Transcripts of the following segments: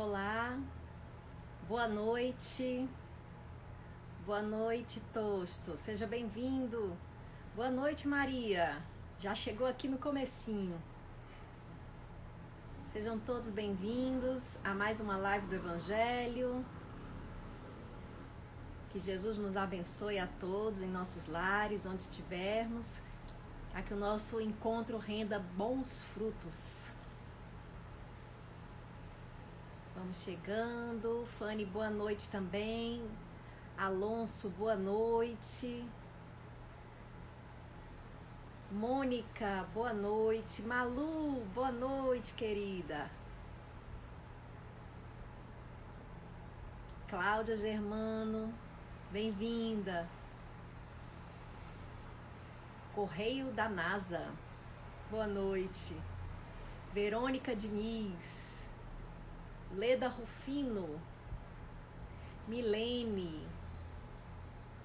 Olá, boa noite, Tosto, seja bem-vindo. Boa noite, Maria, já chegou aqui no comecinho. Sejam todos bem-vindos a mais uma live do Evangelho. Que Jesus nos abençoe a todos em nossos lares, onde estivermos, para que o nosso encontro renda bons frutos. Vamos chegando. Fanny, boa noite também. Alonso, boa noite. Mônica, boa noite. Malu, boa noite, querida. Cláudia Germano, bem-vinda. Correio da NASA, boa noite. Verônica Diniz. Leda Rufino, Milene,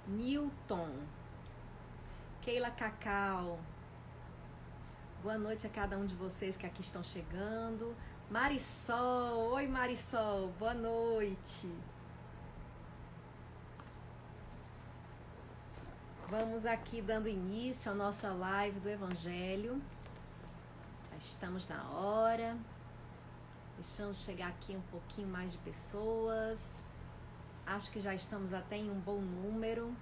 Newton, Keila Cacau, boa noite a cada um de vocês que aqui estão chegando. Marisol, oi Marisol, boa noite. Vamos aqui dando início à nossa live do Evangelho. Já estamos na hora. Deixamos chegar aqui um pouquinho mais de pessoas. Acho que já estamos até em um bom número.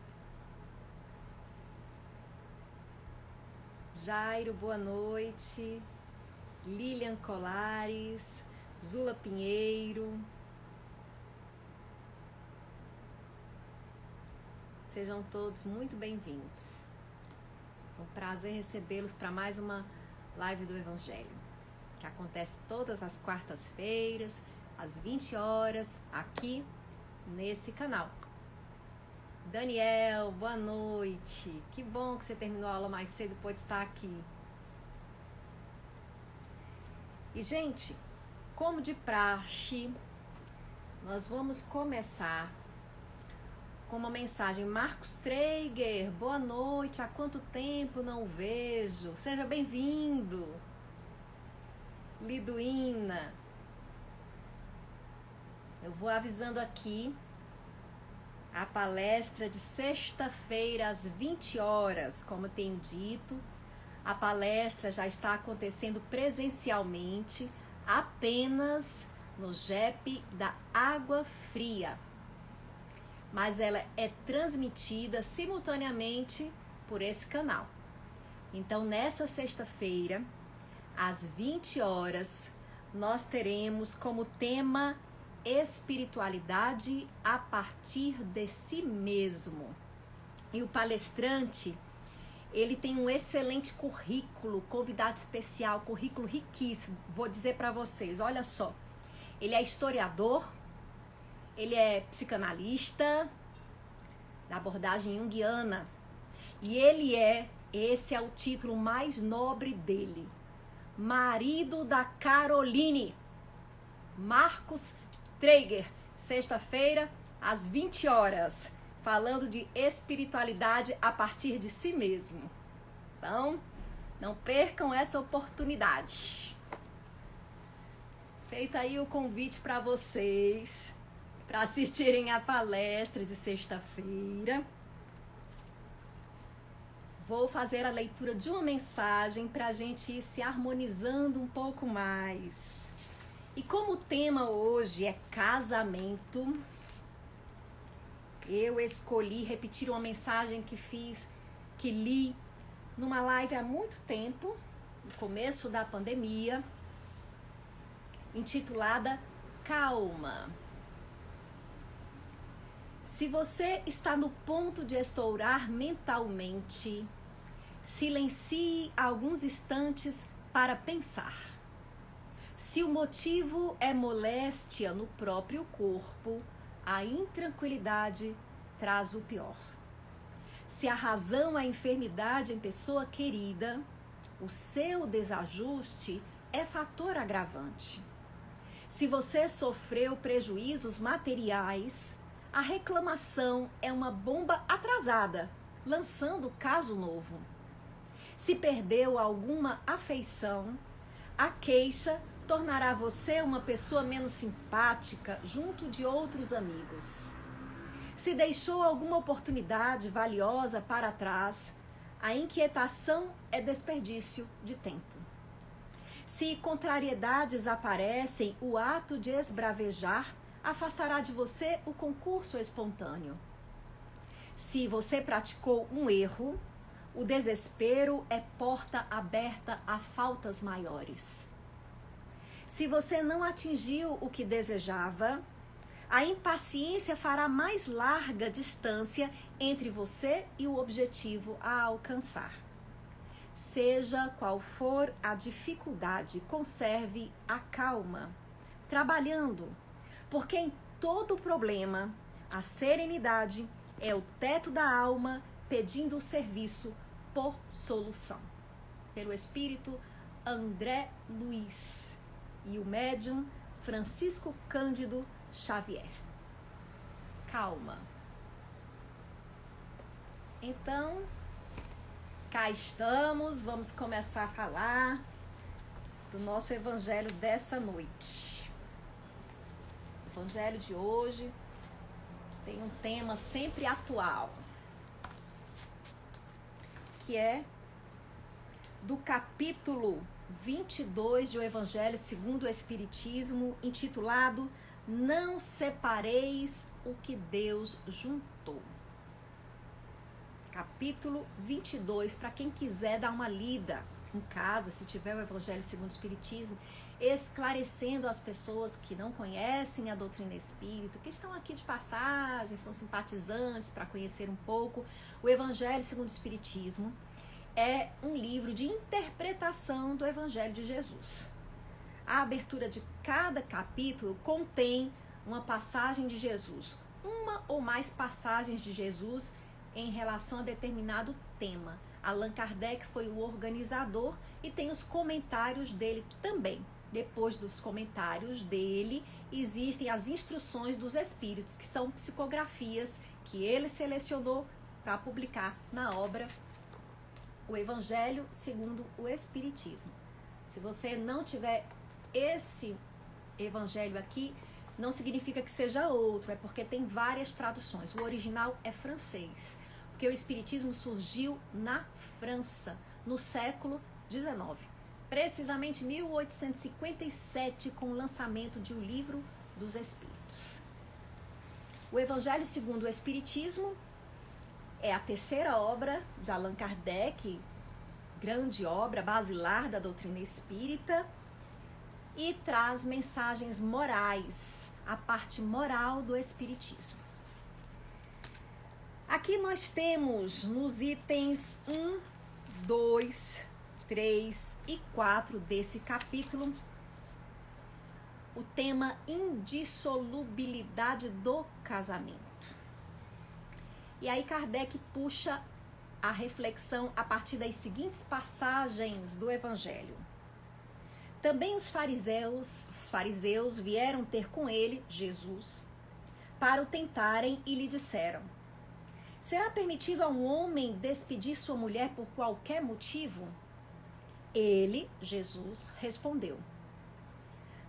Jairo, boa noite. Lilian Colares, Zula Pinheiro. Sejam todos muito bem-vindos. É um prazer recebê-los para mais uma live do Evangelho, que acontece todas as quartas-feiras, às 20 horas, aqui nesse canal. Daniel, boa noite. Que bom que você terminou a aula mais cedo e pôde estar aqui. E, gente, como de praxe, nós vamos começar com uma mensagem. Marcos Treiger, boa noite. Há quanto tempo não o vejo? Seja bem-vindo. Liduína, eu vou avisando aqui a palestra de sexta-feira às 20 horas, como tenho dito. A palestra já está acontecendo presencialmente apenas no JEP da Água Fria, mas ela é transmitida simultaneamente por esse canal. Então, nessa sexta-feira, às 20 horas, nós teremos como tema espiritualidade a partir de si mesmo. E o palestrante, ele tem um excelente currículo, convidado especial, currículo riquíssimo. Vou dizer para vocês, olha só. Ele é historiador, ele é psicanalista, da abordagem junguiana. E esse é o título mais nobre dele. Marido da Caroline, Marcos Treiger, sexta-feira, às 20 horas, falando de espiritualidade a partir de si mesmo. Então, não percam essa oportunidade. Feito aí o convite para vocês, para assistirem a palestra de sexta-feira. Vou fazer a leitura de uma mensagem para a gente ir se harmonizando um pouco mais. E como o tema hoje é casamento, eu escolhi repetir uma mensagem que li numa live há muito tempo, no começo da pandemia, intitulada Calma. Se você está no ponto de estourar mentalmente, silencie alguns instantes para pensar. Se o motivo é moléstia no próprio corpo, a intranquilidade traz o pior. Se a razão é enfermidade em pessoa querida, o seu desajuste é fator agravante. Se você sofreu prejuízos materiais, a reclamação é uma bomba atrasada, lançando caso novo. Se perdeu alguma afeição, a queixa tornará você uma pessoa menos simpática junto de outros amigos. Se deixou alguma oportunidade valiosa para trás, a inquietação é desperdício de tempo. Se contrariedades aparecem, o ato de esbravejar afastará de você o concurso espontâneo. Se você praticou um erro, o desespero é porta aberta a faltas maiores. Se você não atingiu o que desejava, a impaciência fará mais larga distância entre você e o objetivo a alcançar. Seja qual for a dificuldade, conserve a calma, trabalhando, porque em todo problema, a serenidade é o teto da alma pedindo o serviço por solução. Pelo espírito André Luiz e o médium Francisco Cândido Xavier. Calma. Então, cá estamos, vamos começar a falar do nosso evangelho dessa noite. O evangelho de hoje tem um tema sempre atual, que é do capítulo 22 do Evangelho segundo o Espiritismo, intitulado Não Separeis o que Deus juntou. Capítulo 22, para quem quiser dar uma lida em casa, se tiver o Evangelho segundo o Espiritismo, esclarecendo as pessoas que não conhecem a doutrina espírita, que estão aqui de passagem, são simpatizantes para conhecer um pouco. O Evangelho segundo o Espiritismo é um livro de interpretação do Evangelho de Jesus. A abertura de cada capítulo contém uma passagem de Jesus, uma ou mais passagens de Jesus em relação a determinado tema. Allan Kardec foi o organizador e tem os comentários dele também. Depois dos comentários dele, existem as instruções dos espíritos, que são psicografias que ele selecionou para publicar na obra O Evangelho segundo o Espiritismo. Se você não tiver esse evangelho aqui, não significa que seja outro, é porque tem várias traduções. O original é francês, porque o Espiritismo surgiu na França, no século XIX. Precisamente 1857, com o lançamento de O Livro dos Espíritos. O Evangelho segundo o Espiritismo é a terceira obra de Allan Kardec, grande obra basilar da doutrina espírita, e traz mensagens morais, a parte moral do Espiritismo. Aqui nós temos nos itens 1, 2, 3 e 4 desse capítulo o tema indissolubilidade do casamento. E aí Kardec puxa a reflexão a partir das seguintes passagens do Evangelho. Também os fariseus vieram ter com ele, Jesus, para o tentarem e lhe disseram: será permitido a um homem despedir sua mulher por qualquer motivo? Ele, Jesus, respondeu: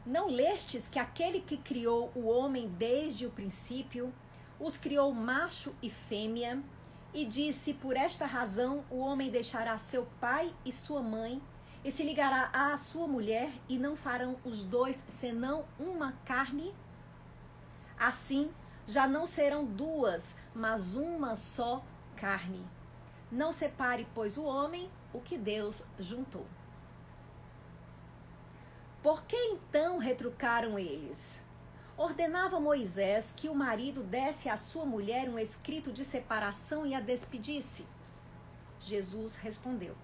não lestes que aquele que criou o homem desde o princípio os criou macho e fêmea, e disse: por esta razão o homem deixará seu pai e sua mãe, e se ligará à sua mulher, e não farão os dois senão uma carne? Assim, já não serão duas, mas uma só carne. Não separe, pois, o homem o que Deus juntou. Por que então retrucaram eles? Ordenava Moisés que o marido desse à sua mulher um escrito de separação e a despedisse. Jesus respondeu: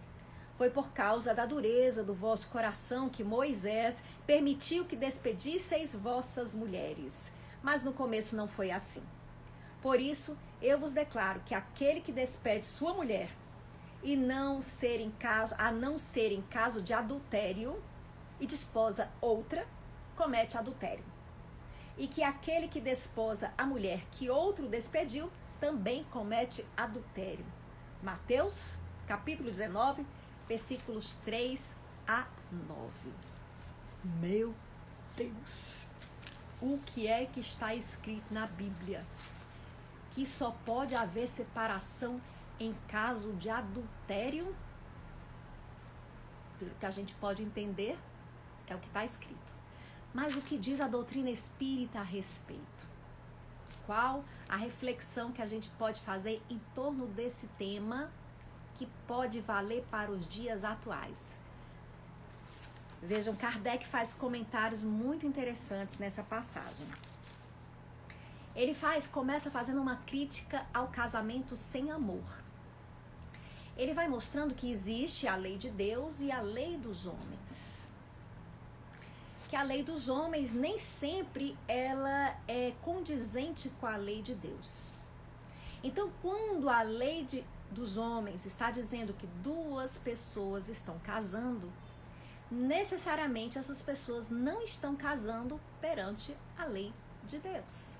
foi por causa da dureza do vosso coração que Moisés permitiu que despedisseis vossas mulheres. Mas no começo não foi assim. Por isso, eu vos declaro que aquele que despede sua mulher, a não ser em caso de adultério, e desposa outra, comete adultério. E que aquele que desposa a mulher que outro despediu, também comete adultério. Mateus, capítulo 19, versículos 3 a 9. Meu Deus! O que é que está escrito na Bíblia? Que só pode haver separação em caso de adultério? Pelo que a gente pode entender, é o que está escrito. Mas o que diz a doutrina espírita a respeito? Qual a reflexão que a gente pode fazer em torno desse tema que pode valer para os dias atuais? Vejam, Kardec faz comentários muito interessantes nessa passagem. Ele começa fazendo uma crítica ao casamento sem amor. Ele vai mostrando que existe a lei de Deus e a lei dos homens. Que a lei dos homens nem sempre ela é condizente com a lei de Deus. Então, quando a lei dos homens está dizendo que duas pessoas estão casando, necessariamente essas pessoas não estão casando perante a lei de Deus.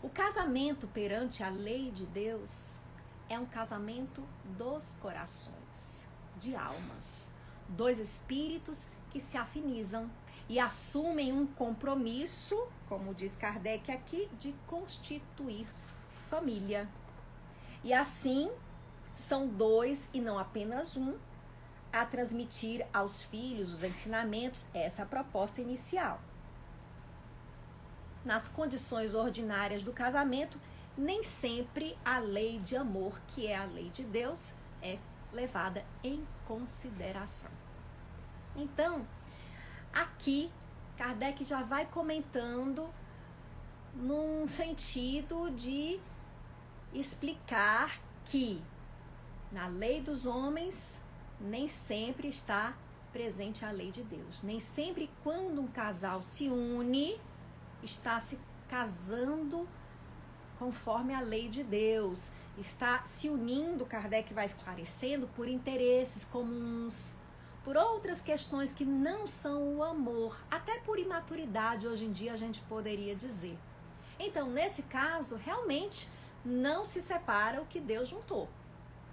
O casamento perante a lei de Deus é um casamento dos corações, de almas, dois espíritos que se afinizam e assumem um compromisso, como diz Kardec aqui, de constituir família. E assim, são dois e não apenas um, a transmitir aos filhos os ensinamentos, essa é a proposta inicial. Nas condições ordinárias do casamento, nem sempre a lei de amor, que é a lei de Deus, é levada em consideração. Então, aqui, Kardec já vai comentando num sentido de explicar que na lei dos homens nem sempre está presente a lei de Deus. Nem sempre quando um casal se une, está se casando conforme a lei de Deus. Está se unindo, Kardec vai esclarecendo, por interesses comuns, por outras questões que não são o amor, até por imaturidade, hoje em dia a gente poderia dizer. Então, nesse caso, realmente não se separa o que Deus juntou.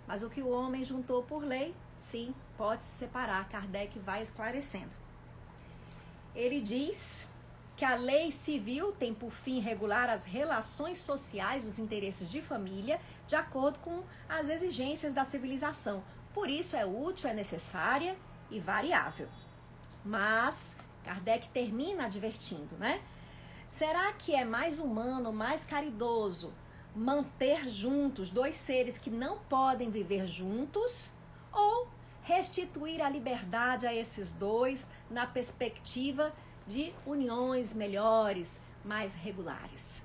Mas o que o homem juntou por lei, sim, pode se separar. Kardec vai esclarecendo. Ele diz que a lei civil tem por fim regular as relações sociais, os interesses de família, de acordo com as exigências da civilização. Por isso é útil, é necessária e variável. Mas Kardec termina advertindo, né? Será que é mais humano, mais caridoso manter juntos dois seres que não podem viver juntos ou restituir a liberdade a esses dois na perspectiva de uniões melhores, mais regulares?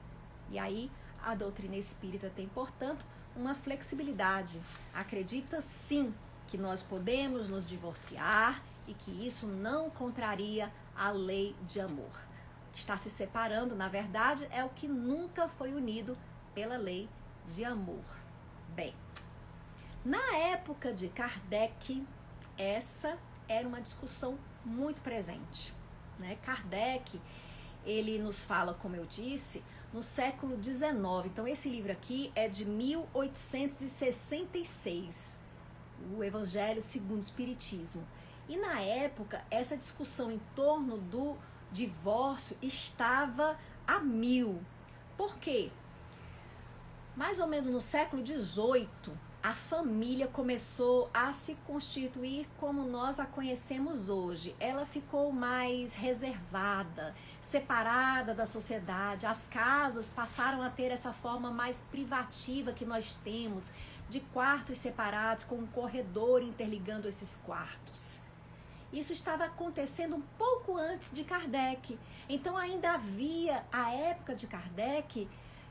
E aí a doutrina espírita tem, portanto, uma flexibilidade. Acredita sim que nós podemos nos divorciar e que isso não contraria a lei de amor. O que está se separando, na verdade, é o que nunca foi unido pela lei de amor. Bem, na época de Kardec, essa era uma discussão muito presente, né? Kardec, ele nos fala, como eu disse, no século XIX. Então, esse livro aqui é de 1866, o Evangelho segundo o Espiritismo. E na época, essa discussão em torno do divórcio estava a mil. Por quê? Mais ou menos no século XVIII, a família começou a se constituir como nós a conhecemos hoje. Ela ficou mais reservada, separada da sociedade. As casas passaram a ter essa forma mais privativa que nós temos, de quartos separados, com um corredor interligando esses quartos. Isso estava acontecendo um pouco antes de Kardec. Então ainda havia, a época de Kardec,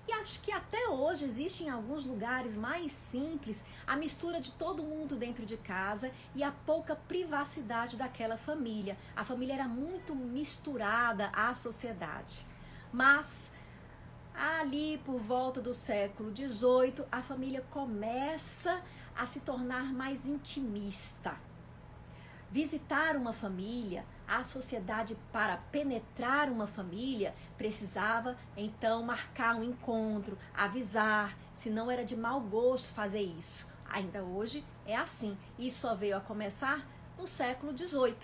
e acho que até hoje existe em alguns lugares mais simples, a mistura de todo mundo dentro de casa e a pouca privacidade daquela família. A família era muito misturada à sociedade. Mas ali por volta do século XVIII, a família começa a se tornar mais intimista. Visitar uma família, a sociedade, para penetrar uma família, precisava então marcar um encontro, avisar, senão era de mau gosto fazer isso. Ainda hoje é assim, e só veio a começar no século XVIII.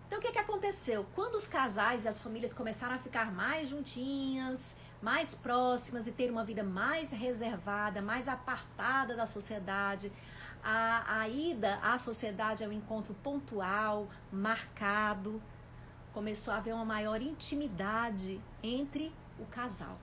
Então, o que aconteceu? Quando os casais e as famílias começaram a ficar mais juntinhas, mais próximas e ter uma vida mais reservada, mais apartada da sociedade, a ida à sociedade é um encontro pontual, marcado, começou a haver uma maior intimidade entre o casal.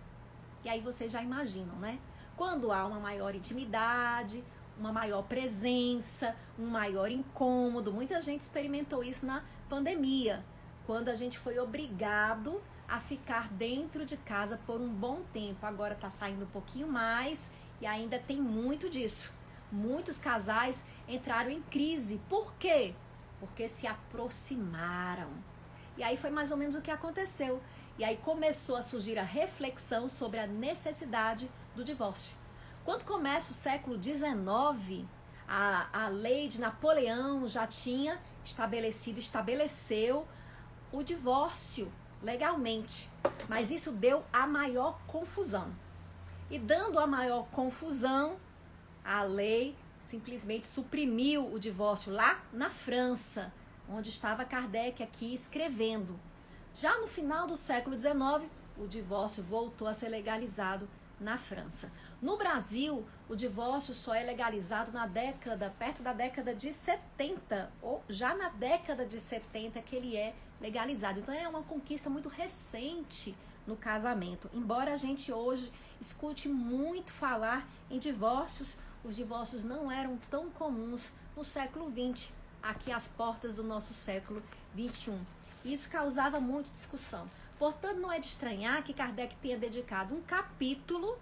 E aí vocês já imaginam, né? Quando há uma maior intimidade, uma maior presença, um maior incômodo, muita gente experimentou isso na pandemia, quando a gente foi obrigado a ficar dentro de casa por um bom tempo. Agora está saindo um pouquinho mais e ainda tem muito disso. Muitos casais entraram em crise. Por quê? Porque se aproximaram. E aí foi mais ou menos o que aconteceu. E aí começou a surgir a reflexão sobre a necessidade do divórcio. Quando começa o século XIX, a lei de Napoleão já tinha estabeleceu o divórcio legalmente. Mas isso deu a maior confusão. E dando a maior confusão, a lei simplesmente suprimiu o divórcio lá na França, onde estava Kardec aqui escrevendo. Já no final do século XIX, o divórcio voltou a ser legalizado na França. No Brasil, o divórcio só é legalizado perto da década de 70, ou já na década de 70 que ele é legalizado. Então é uma conquista muito recente no casamento. Embora a gente hoje escute muito falar em divórcios, os divórcios não eram tão comuns no século XX, aqui às portas do nosso século XXI. Isso causava muita discussão. Portanto, não é de estranhar que Kardec tenha dedicado um capítulo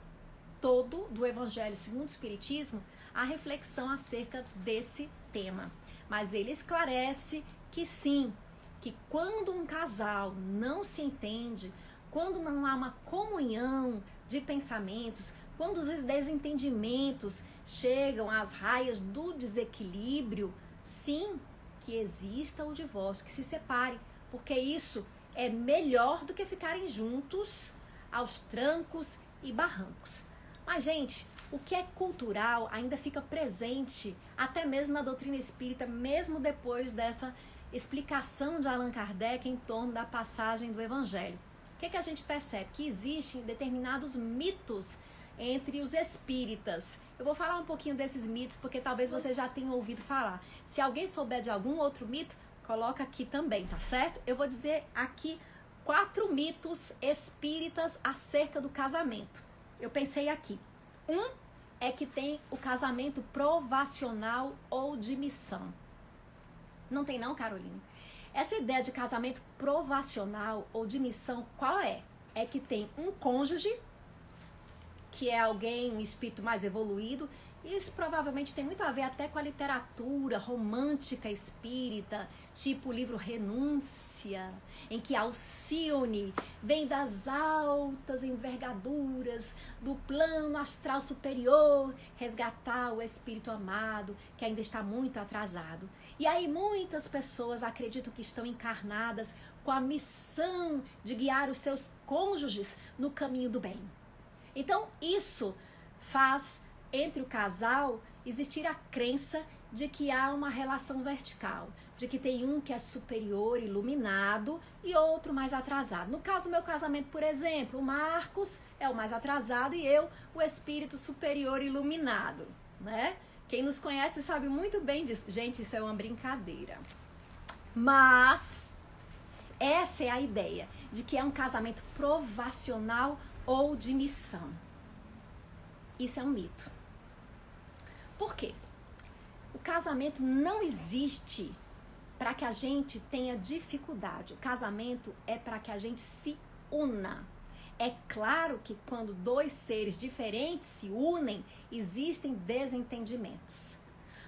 todo do Evangelho segundo o Espiritismo à reflexão acerca desse tema. Mas ele esclarece que sim, que quando um casal não se entende, quando não há uma comunhão de pensamentos, quando os desentendimentos chegam às raias do desequilíbrio, sim, que exista o divórcio, que se separe, porque isso é melhor do que ficarem juntos aos trancos e barrancos. Mas, gente, o que é cultural ainda fica presente até mesmo na doutrina espírita, mesmo depois dessa explicação de Allan Kardec em torno da passagem do Evangelho. O que a gente percebe? Que existem determinados mitos entre os espíritas. Eu vou falar um pouquinho desses mitos, porque talvez você já tenha ouvido falar. Se alguém souber de algum outro mito, coloca aqui também, tá certo? Eu vou dizer aqui 4 mitos espíritas acerca do casamento. Eu pensei aqui. Um é que tem o casamento provacional ou de missão. Não tem não, Carolina? Essa ideia de casamento provacional ou de missão, qual é? É que tem um cônjuge, que é alguém, um espírito mais evoluído. Isso provavelmente tem muito a ver até com a literatura romântica espírita, tipo o livro Renúncia, em que Alcione vem das altas envergaduras do plano astral superior resgatar o espírito amado, que ainda está muito atrasado. E aí muitas pessoas acreditam que estão encarnadas com a missão de guiar os seus cônjuges no caminho do bem. Então isso faz entre o casal existir a crença de que há uma relação vertical, de que tem um que é superior, iluminado, e outro mais atrasado. No caso do meu casamento, por exemplo, o Marcos é o mais atrasado e eu, o espírito superior iluminado, né? Quem nos conhece sabe muito bem disso. Gente, isso é uma brincadeira. Mas essa é a ideia de que é um casamento provacional ou de missão. Isso é um mito. Por quê? O casamento não existe para que a gente tenha dificuldade. O casamento é para que a gente se una. É claro que quando 2 seres diferentes se unem, existem desentendimentos.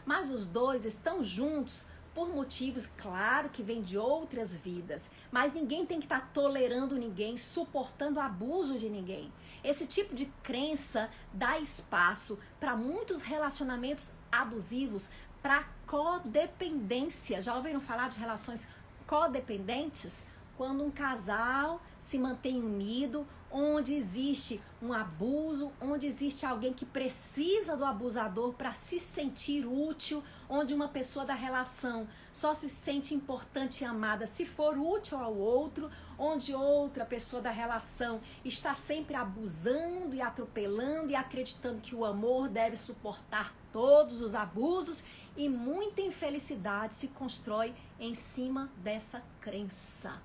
Mas os 2 estão juntos por motivos, claro, que vêm de outras vidas. Mas ninguém tem que estar tolerando ninguém, suportando abuso de ninguém. Esse tipo de crença dá espaço para muitos relacionamentos abusivos, para codependência. Já ouviram falar de relações codependentes? Quando um casal se mantém unido, onde existe um abuso, onde existe alguém que precisa do abusador para se sentir útil, onde uma pessoa da relação só se sente importante e amada se for útil ao outro, onde outra pessoa da relação está sempre abusando e atropelando e acreditando que o amor deve suportar todos os abusos, e muita infelicidade se constrói em cima dessa crença.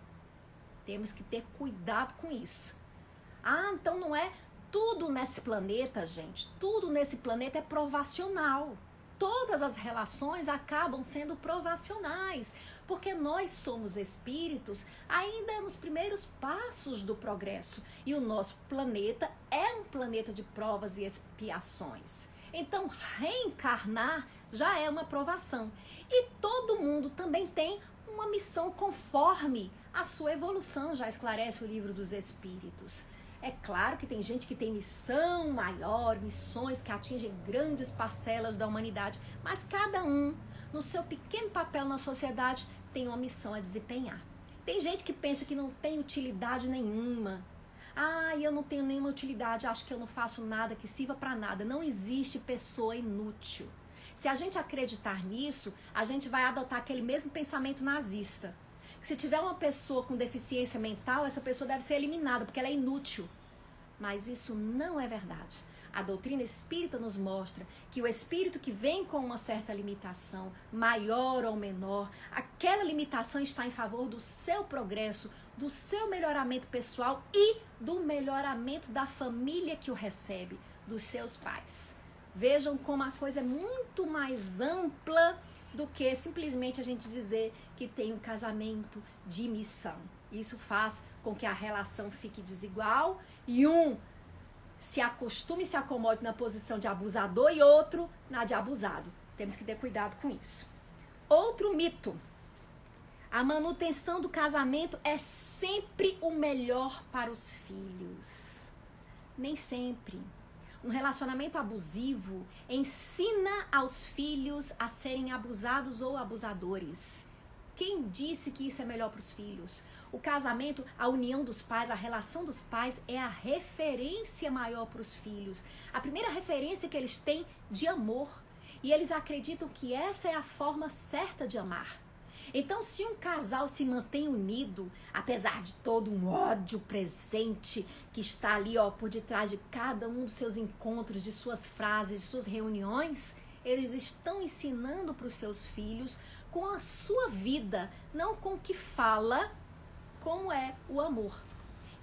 Temos que ter cuidado com isso. Ah, então não é tudo nesse planeta, gente. Tudo nesse planeta é provacional. Todas as relações acabam sendo provacionais, porque nós somos espíritos ainda nos primeiros passos do progresso. E o nosso planeta é um planeta de provas e expiações. Então, reencarnar já é uma provação. E todo mundo também tem uma missão conforme a sua evolução, já esclarece o Livro dos Espíritos. É claro que tem gente que tem missão maior, missões que atingem grandes parcelas da humanidade, mas cada um, no seu pequeno papel na sociedade, tem uma missão a desempenhar. Tem gente que pensa que não tem utilidade nenhuma. Ah, eu não tenho nenhuma utilidade, acho que eu não faço nada que sirva para nada. Não existe pessoa inútil. Se a gente acreditar nisso, a gente vai adotar aquele mesmo pensamento nazista. Que se tiver uma pessoa com deficiência mental, essa pessoa deve ser eliminada, porque ela é inútil. Mas isso não é verdade. A doutrina espírita nos mostra que o espírito que vem com uma certa limitação, maior ou menor, aquela limitação está em favor do seu progresso, do seu melhoramento pessoal e do melhoramento da família que o recebe, dos seus pais. Vejam como a coisa é muito mais ampla do que simplesmente a gente dizer que tem um casamento de missão. Isso faz com que a relação fique desigual e um se acostume e se acomode na posição de abusador e outro na de abusado. Temos que ter cuidado com isso. Outro mito. A manutenção do casamento é sempre o melhor para os filhos. Nem sempre. Um relacionamento abusivo ensina aos filhos a serem abusados ou abusadores. Quem disse que isso é melhor para os filhos? O casamento, a união dos pais, a relação dos pais é a referência maior para os filhos. A primeira referência que eles têm de amor. E eles acreditam que essa é a forma certa de amar. Então, se um casal se mantém unido, apesar de todo um ódio presente que está ali, por detrás de cada um dos seus encontros, de suas frases, de suas reuniões, eles estão ensinando para os seus filhos com a sua vida, não com o que fala, como é o amor.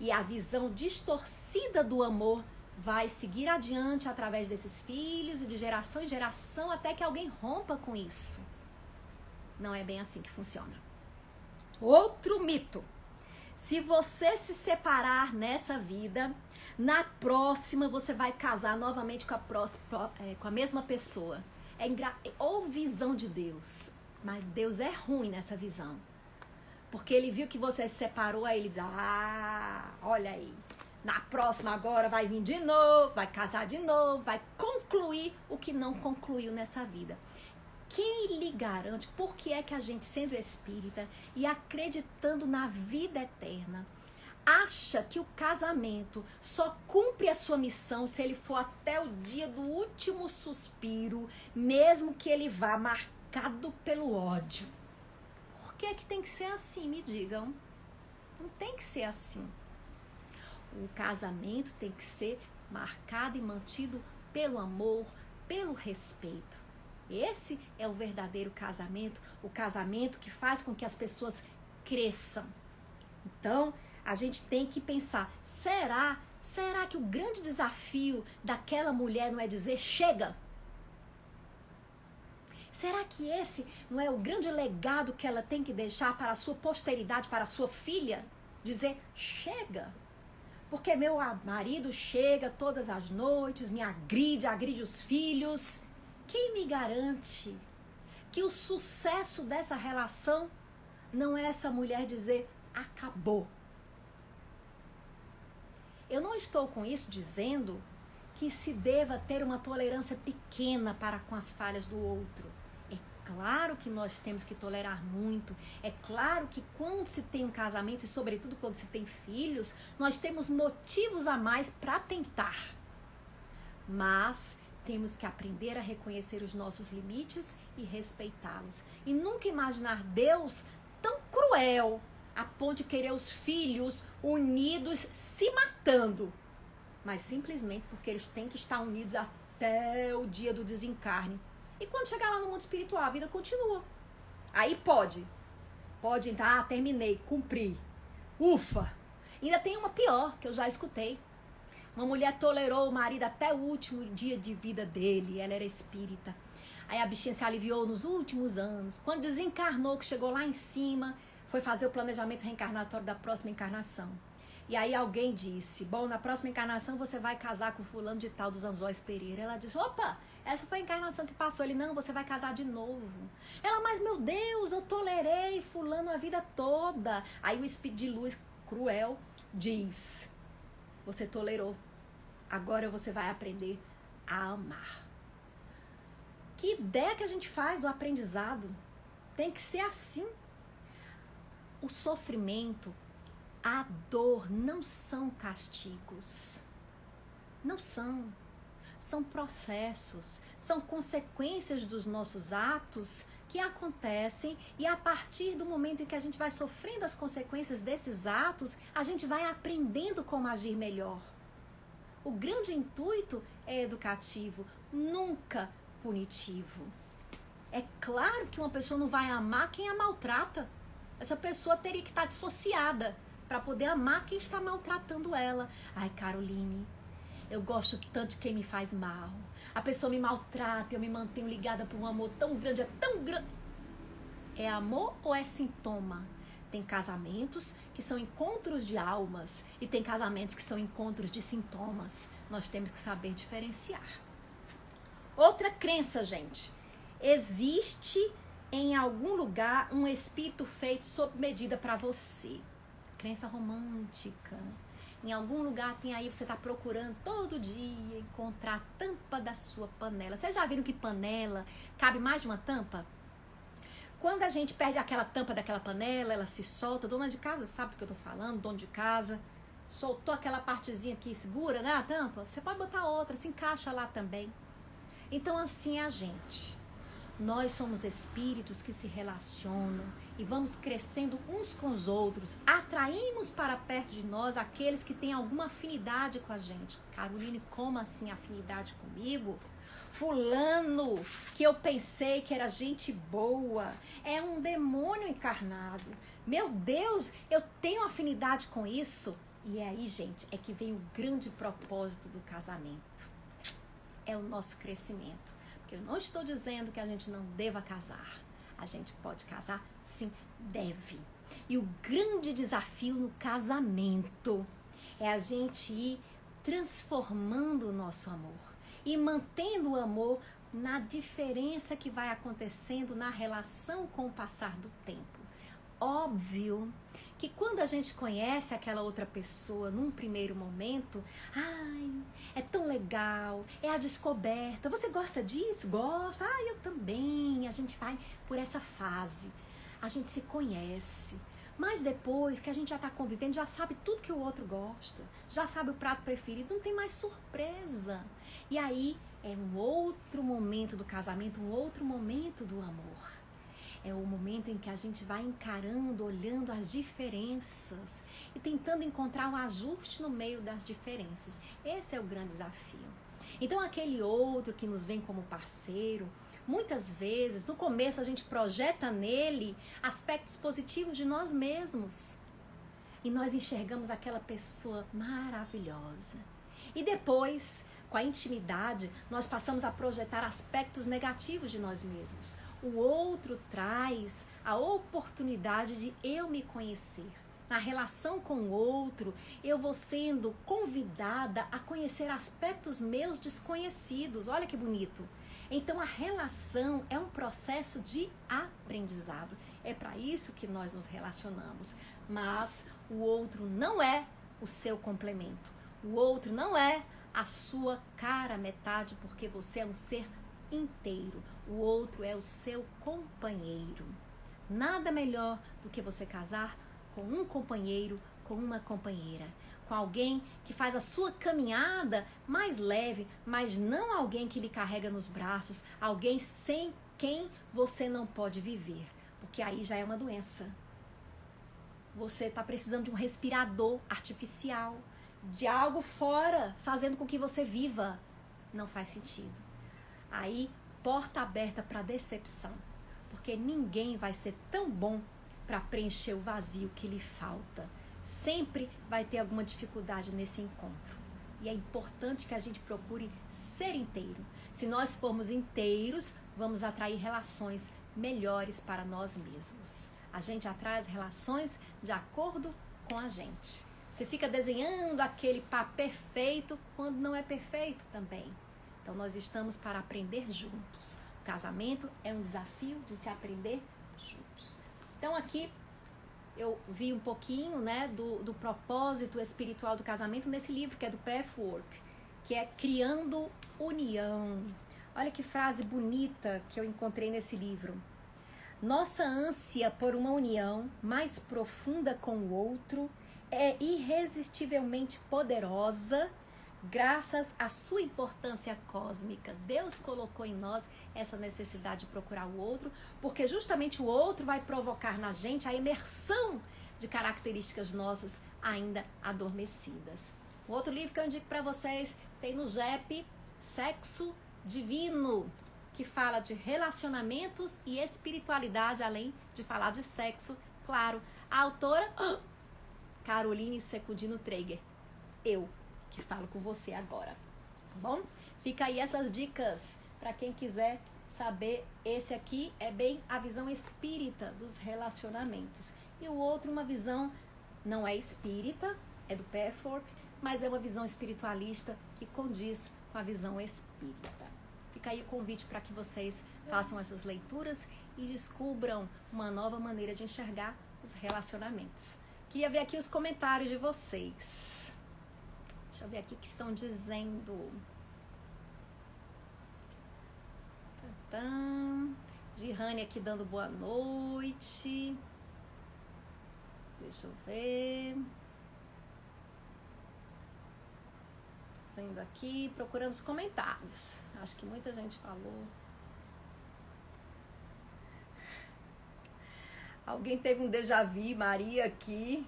E a visão distorcida do amor vai seguir adiante através desses filhos e de geração em geração até que alguém rompa com isso. Não é bem assim que funciona. Outro mito. Se você se separar nessa vida, na próxima você vai casar novamente com a mesma pessoa. Ou visão de Deus. Mas Deus é ruim nessa visão. Porque ele viu que você se separou, aí ele diz, olha aí, na próxima agora vai vir de novo, vai casar de novo, vai concluir o que não concluiu nessa vida. Quem lhe garante, por que é que a gente, sendo espírita e acreditando na vida eterna, acha que o casamento só cumpre a sua missão se ele for até o dia do último suspiro, mesmo que ele vá marcado pelo ódio? Por que é que tem que ser assim, me digam? Não tem que ser assim. O casamento tem que ser marcado e mantido pelo amor, pelo respeito. Esse é o verdadeiro casamento, o casamento que faz com que as pessoas cresçam. Então, a gente tem que pensar, será que o grande desafio daquela mulher não é dizer chega? Será que esse não é o grande legado que ela tem que deixar para a sua posteridade, para a sua filha? Dizer chega. Porque meu marido chega todas as noites, me agride os filhos. Quem me garante que o sucesso dessa relação não é essa mulher dizer acabou? Eu não estou com isso dizendo que se deva ter uma tolerância pequena para com as falhas do outro. É claro que nós temos que tolerar muito. É claro que quando se tem um casamento, e sobretudo quando se tem filhos, nós temos motivos a mais para tentar. Mas temos que aprender a reconhecer os nossos limites e respeitá-los. E nunca imaginar Deus tão cruel a ponto de querer os filhos unidos se matando. Mas simplesmente porque eles têm que estar unidos até o dia do desencarne. E quando chegar lá no mundo espiritual, a vida continua. Aí pode entrar, terminei, cumpri. Ufa! Ainda tem uma pior, que eu já escutei. Uma mulher tolerou o marido até o último dia de vida dele, ela era espírita. Aí a bichinha se aliviou nos últimos anos. Quando desencarnou, que chegou lá em cima, foi fazer o planejamento reencarnatório da próxima encarnação. E aí alguém disse, bom, na próxima encarnação você vai casar com o fulano de tal dos Anzóis Pereira. Ela disse, opa, essa foi a encarnação que passou. Ele, não, você vai casar de novo. Ela, mas meu Deus, eu tolerei fulano a vida toda. Aí o espírito de luz cruel diz, você tolerou, agora você vai aprender a amar. Que ideia que a gente faz do aprendizado? Tem que ser assim. O sofrimento, a dor não são castigos. Não são. São processos, são consequências dos nossos atos que acontecem, e a partir do momento em que a gente vai sofrendo as consequências desses atos, a gente vai aprendendo como agir melhor. O grande intuito é educativo, nunca punitivo. É claro que uma pessoa não vai amar quem a maltrata. Essa pessoa teria que estar dissociada para poder amar quem está maltratando ela. Ai, Caroline, eu gosto tanto de quem me faz mal. A pessoa me maltrata, eu me mantenho ligada por um amor tão grande, é tão grande. É amor ou é sintoma? Tem casamentos que são encontros de almas e tem casamentos que são encontros de sintomas. Nós temos que saber diferenciar. Outra crença, gente. Existe em algum lugar um espírito feito sob medida para você. Crença romântica. Em algum lugar tem aí, você está procurando todo dia encontrar a tampa da sua panela. Vocês já viram que panela cabe mais de uma tampa? Quando a gente perde aquela tampa daquela panela, ela se solta. Dona de casa sabe do que eu tô falando, dono de casa. Soltou aquela partezinha que segura, né, a tampa? Você pode botar outra, se encaixa lá também. Então assim é a gente. Nós somos espíritos que se relacionam e vamos crescendo uns com os outros. Atraímos para perto de nós aqueles que têm alguma afinidade com a gente. Caroline, como assim afinidade comigo? Fulano, que eu pensei que era gente boa, é um demônio encarnado. Meu Deus, eu tenho afinidade com isso. E aí, gente, é que vem o grande propósito do casamento. É o nosso crescimento. Porque eu não estou dizendo que a gente não deva casar. A gente pode casar? Sim, deve. E o grande desafio no casamento é a gente ir transformando o nosso amor e mantendo o amor na diferença que vai acontecendo na relação com o passar do tempo. Óbvio que quando a gente conhece aquela outra pessoa num primeiro momento, ai, é tão legal, é a descoberta. Você gosta disso? Gosta? Ah, eu também. A gente vai por essa fase. A gente se conhece. Mas depois que a gente já está convivendo, já sabe tudo que o outro gosta, já sabe o prato preferido, não tem mais surpresa. E aí é um outro momento do casamento, um outro momento do amor. É o momento em que a gente vai encarando, olhando as diferenças e tentando encontrar um ajuste no meio das diferenças. Esse é o grande desafio. Então aquele outro que nos vem como parceiro, muitas vezes, no começo a gente projeta nele aspectos positivos de nós mesmos. E nós enxergamos aquela pessoa maravilhosa. E depois, com a intimidade, nós passamos a projetar aspectos negativos de nós mesmos. O outro traz a oportunidade de eu me conhecer. Na relação com o outro, eu vou sendo convidada a conhecer aspectos meus desconhecidos. Olha que bonito. Então a relação é um processo de aprendizado. É para isso que nós nos relacionamos. Mas o outro não é o seu complemento. O outro não é a sua cara metade, porque você é um ser inteiro. O outro é o seu companheiro. Nada melhor do que você casar com um companheiro, com uma companheira, com alguém que faz a sua caminhada mais leve, mas não alguém que lhe carrega nos braços, alguém sem quem você não pode viver, porque aí já é uma doença. Você está precisando de um respirador artificial, de algo fora, fazendo com que você viva. Não faz sentido. Aí, porta aberta para decepção, porque ninguém vai ser tão bom para preencher o vazio que lhe falta. Sempre vai ter alguma dificuldade nesse encontro. E é importante que a gente procure ser inteiro. Se nós formos inteiros, vamos atrair relações melhores para nós mesmos. A gente atrai as relações de acordo com a gente. Você fica desenhando aquele par perfeito quando não é perfeito também. Então nós estamos para aprender juntos. O casamento é um desafio de se aprender juntos. Então aqui eu vi um pouquinho, né, do propósito espiritual do casamento nesse livro que é do Pathwork, que é Criando União. Olha que frase bonita que eu encontrei nesse livro. Nossa ânsia por uma união mais profunda com o outro é irresistivelmente poderosa graças à sua importância cósmica. Deus colocou em nós essa necessidade de procurar o outro, porque justamente o outro vai provocar na gente a imersão de características nossas ainda adormecidas. O outro livro que eu indico para vocês tem no JEP, Sexo Divino, que fala de relacionamentos e espiritualidade, além de falar de sexo, claro. A autora, Caroline Secundino Traeger. Eu que falo com você agora, tá bom? Fica aí essas dicas para quem quiser saber. Esse aqui é bem a visão espírita dos relacionamentos. E o outro, uma visão, não é espírita, é do Pathwork, mas é uma visão espiritualista que condiz com a visão espírita. Fica aí o convite para que vocês façam essas leituras e descubram uma nova maneira de enxergar os relacionamentos. Queria ver aqui os comentários de vocês. Deixa eu ver aqui o que estão dizendo. Girane aqui dando boa noite. Deixa eu ver. Vendo aqui, procurando os comentários. Acho que muita gente falou. Alguém teve um déjà vu, Maria aqui.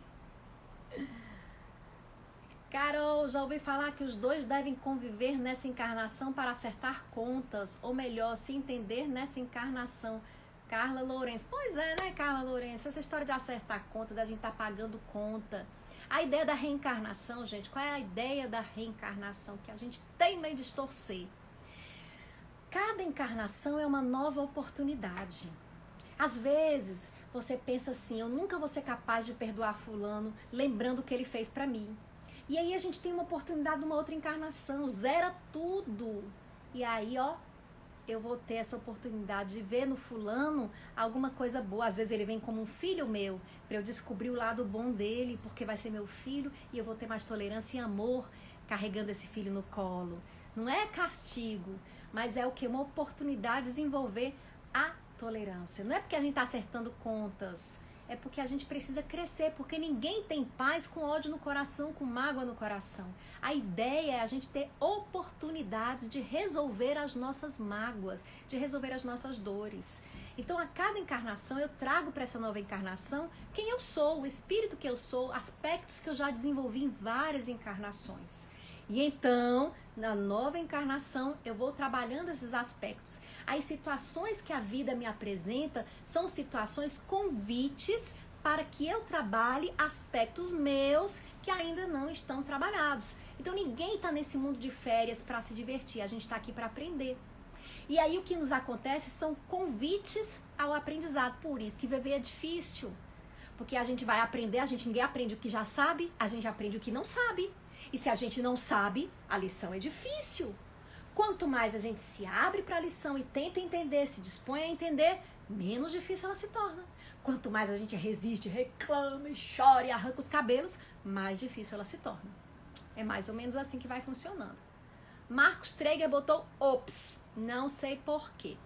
Carol, já ouvi falar que os dois devem conviver nessa encarnação para acertar contas, ou melhor, se entender nessa encarnação. Carla Lourenço. Pois é, né, Carla Lourenço? Essa história de acertar conta, da gente estar pagando conta. A ideia da reencarnação, gente, qual é a ideia da reencarnação? Que a gente tem meio de distorcer. Cada encarnação é uma nova oportunidade. Às vezes, você pensa assim, eu nunca vou ser capaz de perdoar fulano, lembrando o que ele fez pra mim. E aí a gente tem uma oportunidade de uma outra encarnação, zera tudo. E aí, ó, eu vou ter essa oportunidade de ver no fulano alguma coisa boa. Às vezes ele vem como um filho meu, para eu descobrir o lado bom dele, porque vai ser meu filho e eu vou ter mais tolerância e amor carregando esse filho no colo. Não é castigo, mas é o que? Uma oportunidade de desenvolver a tolerância. Não é porque a gente está acertando contas, é porque a gente precisa crescer, porque ninguém tem paz com ódio no coração, com mágoa no coração. A ideia é a gente ter oportunidades de resolver as nossas mágoas, de resolver as nossas dores. Então, a cada encarnação, eu trago para essa nova encarnação quem eu sou, o espírito que eu sou, aspectos que eu já desenvolvi em várias encarnações. E então, na nova encarnação, eu vou trabalhando esses aspectos. As situações que a vida me apresenta são situações convites para que eu trabalhe aspectos meus que ainda não estão trabalhados. Então ninguém está nesse mundo de férias para se divertir, a gente está aqui para aprender. E aí o que nos acontece são convites ao aprendizado, por isso que viver é difícil. Porque a gente vai aprender, ninguém aprende o que já sabe, a gente aprende o que não sabe. E se a gente não sabe, a lição é difícil. Quanto mais a gente se abre para a lição e tenta entender, se dispõe a entender, menos difícil ela se torna. Quanto mais a gente resiste, reclama, chora e arranca os cabelos, mais difícil ela se torna. É mais ou menos assim que vai funcionando. Marcos Traeger botou ops, não sei porquê.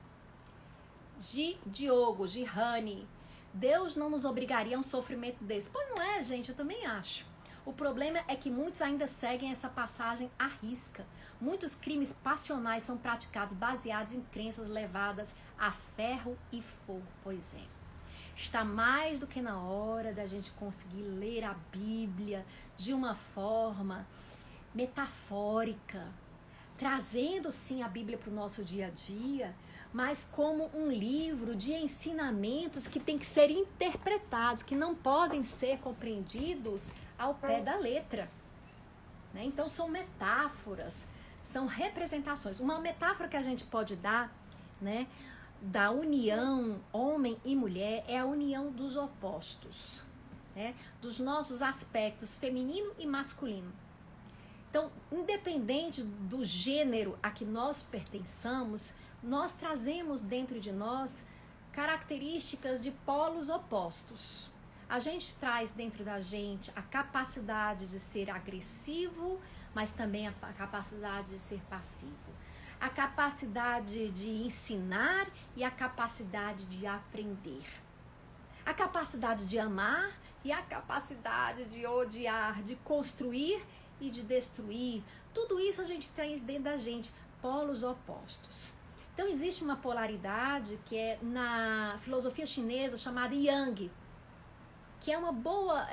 Diogo, de Rani, Deus não nos obrigaria a um sofrimento desse. Pois não é, gente, eu também acho. O problema é que muitos ainda seguem essa passagem à risca. Muitos crimes passionais são praticados baseados em crenças levadas a ferro e fogo. Pois é. Está mais do que na hora da gente conseguir ler a Bíblia de uma forma metafórica, trazendo sim a Bíblia para o nosso dia a dia, mas como um livro de ensinamentos que tem que ser interpretados, que não podem ser compreendidos ao pé da letra. Né? Então são metáforas, são representações. Uma metáfora que a gente pode dar, né, da união homem e mulher é a união dos opostos, né, dos nossos aspectos feminino e masculino. Então, independente do gênero a que nós pertençamos, nós trazemos dentro de nós características de polos opostos. A gente traz dentro da gente a capacidade de ser agressivo, mas também a capacidade de ser passivo. A capacidade de ensinar e a capacidade de aprender. A capacidade de amar e a capacidade de odiar, de construir e de destruir. Tudo isso a gente traz dentro da gente, polos opostos. Então existe uma polaridade que é na filosofia chinesa chamada Yang, que é uma boa